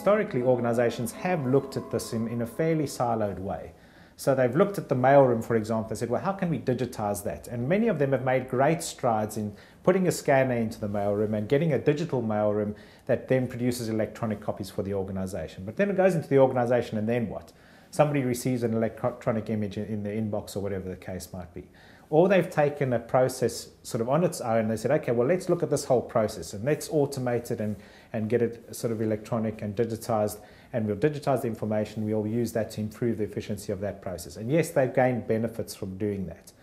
historically, organizations have looked at this in a fairly siloed way. So they've looked at the mailroom, for example, and said, well, how can we digitize that? And many of them have made great strides in putting a scanner into the mailroom and getting a digital mailroom that then produces electronic copies for the organization. But then it goes into the organization, and then what? Somebody receives an electronic image in their inbox or whatever the case might be. Or they've taken a process sort of on its own. They said, okay, well, let's look at this whole process and let's automate it and get it sort of electronic and digitized. And we'll digitize the information. We'll use that to improve the efficiency of that process. And yes, they've gained benefits from doing that.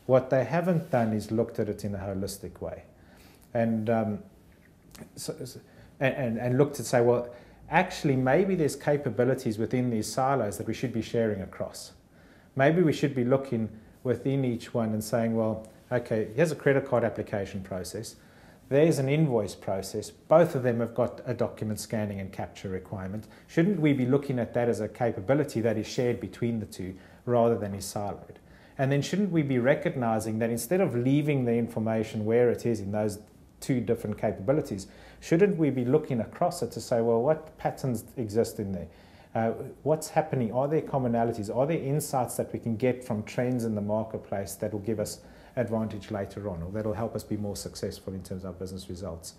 What they haven't done is looked at it in a holistic way, and looked at say, well, actually, maybe there's capabilities within these silos that we should be sharing across. Maybe we should be looking within each one and saying, well, okay, here's a credit card application process. There's an invoice process. Both of them have got a document scanning and capture requirement. Shouldn't we be looking at that as a capability that is shared between the two rather than is siloed? And then shouldn't we be recognizing that instead of leaving the information where it is in those two different capabilities, shouldn't we be looking across it to say, well, what patterns exist in there? What's happening? Are there commonalities? Are there insights that we can get from trends in the marketplace that will give us advantage later on, or that'll help us be more successful in terms of our business results?